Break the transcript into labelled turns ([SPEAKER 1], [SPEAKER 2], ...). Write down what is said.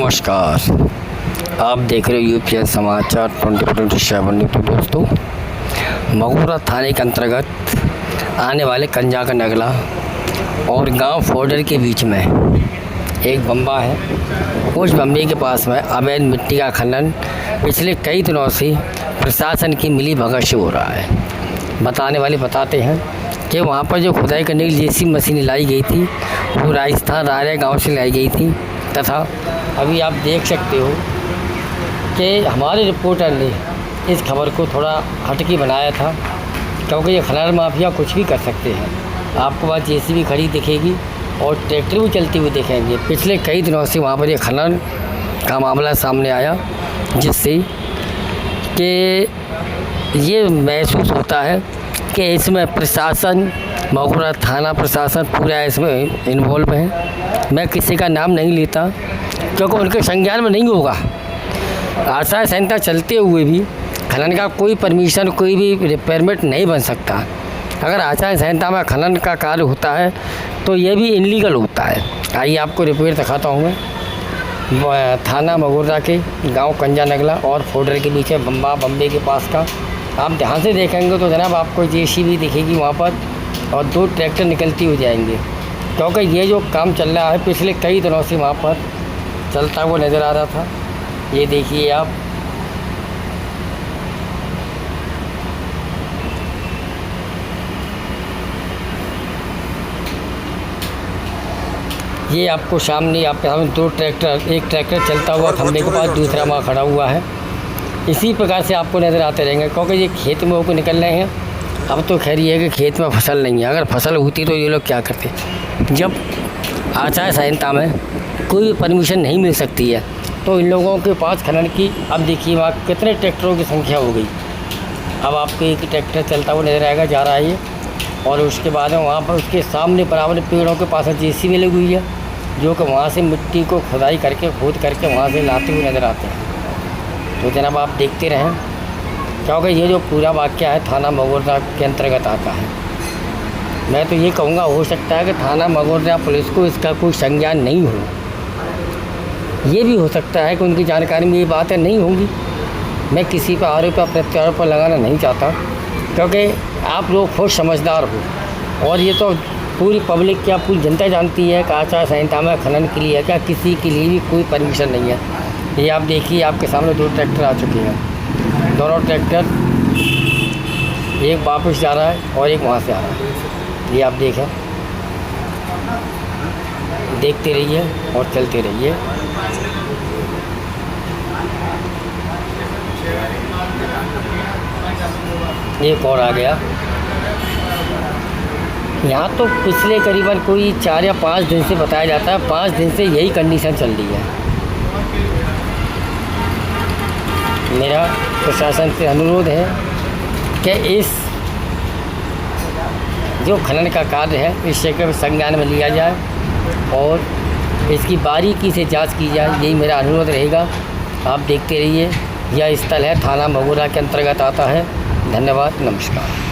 [SPEAKER 1] नमस्कार, आप देख रहे हो यूपीएस समाचार 24/7। तो दोस्तों, मगोरा थाने के अंतर्गत आने वाले कंजा का नगला और गांव फोडर के बीच में एक बम्बा है। उस बम्बे के पास में अवैध मिट्टी का खनन पिछले कई दिनों से प्रशासन की मिली भगत से हो रहा है। बताने वाले बताते हैं कि वहाँ पर जो खुदाई करने की जेसीबी मशीन लाई गई थी वो राजस्थान रायरा गाँव से लाई गई थी, तथा अभी आप देख सकते हो कि हमारे रिपोर्टर ने इस खबर को थोड़ा हटके बनाया था, क्योंकि ये खनन माफिया कुछ भी कर सकते हैं। आपको वहाँ जेसीबी खड़ी दिखेगी और ट्रैक्टर भी चलते हुए दिखेंगे। पिछले कई दिनों से वहाँ पर ये खनन का मामला सामने आया, जिससे कि ये महसूस होता है कि इसमें प्रशासन, मगोरा थाना प्रशासन पूरा इसमें इन्वॉल्व है। मैं किसी का नाम नहीं लेता क्योंकि उनके संज्ञान में नहीं होगा। आचार संहिता चलते हुए भी खनन का कोई परमिशन, कोई भी परमिट नहीं बन सकता। अगर आचार संहिता में खनन का कार्य होता है तो ये भी इनलीगल होता है। आइए आपको रिपोर्ट दिखाता हूँ मैं थाना मगोरा के गांव कंजा नगला और फोडर के बीच बम्बे के पास का। आप ध्यान से देखेंगे तो जनाब आपको जेसीबी दिखेगी वहाँ पर और 2 ट्रैक्टर निकलती हो जाएंगे, क्योंकि ये जो काम चल रहा है पिछले कई दिनों से वहाँ पर चलता हुआ नज़र आ रहा था। ये देखिए आप, ये आपको सामने आपके सामने 2 ट्रैक्टर, एक ट्रैक्टर चलता हुआ खंबे के पास, दूसरा वहाँ खड़ा हुआ है। इसी प्रकार से आपको नज़र आते रहेंगे, क्योंकि ये खेत में होकर निकल रहे हैं। अब तो खैर ये है कि खेत में फसल नहीं है। अगर फसल होती तो ये लोग क्या करते। जब आचार संहिता में कोई परमिशन नहीं मिल सकती है तो इन लोगों के पास खनन की, अब देखिए वहाँ कितने ट्रैक्टरों की संख्या हो गई। अब आपको एक ट्रैक्टर चलता हुआ नजर आएगा, जा रहा है ये, और उसके बाद में वहाँ पर उसके सामने बराबर पेड़ों के पास जेसीबी लगी हुई है, जो कि वहाँ से मिट्टी को खुदाई करके खोद करके वहाँ से लाते हुए नज़र आते हैं। तो जनाब आप देखते रहें, क्योंकि ये जो पूरा वाक़या है थाना मगोरा के अंतर्गत आता है। मैं तो ये कहूँगा, हो सकता है कि थाना मगोरा पुलिस को इसका कोई संज्ञान नहीं हो। ये भी हो सकता है कि उनकी जानकारी में ये बातें नहीं होंगी। मैं किसी पर आरोप या प्रत्यारोप पर लगाना नहीं चाहता, क्योंकि आप लोग खुद समझदार हो और ये तो पूरी पब्लिक, क्या पूरी जनता जानती है कि आचार संहिता में खनन के लिए क्या किसी के लिए भी कोई परमिशन नहीं है। ये आप देखिए, आपके सामने 2 ट्रैक्टर आ चुके हैं। दोनों ट्रैक्टर, एक वापस जा रहा है और एक वहाँ से आ रहा है। ये आप देखें, देखते रहिए और चलते रहिए। एक और आ गया। यहाँ तो पिछले करीबन कोई 4 या 5 दिन से बताया जाता है, 5 दिन से यही कंडीशन चल रही है। मेरा प्रशासन से अनुरोध है कि इस जो खनन का कार्य है इस क्षेत्र में संज्ञान में लिया जाए और इसकी बारीकी से जांच की जाए, यही मेरा अनुरोध रहेगा। आप देखते रहिए। यह स्थल है थाना मगोरा के अंतर्गत आता है। धन्यवाद, नमस्कार।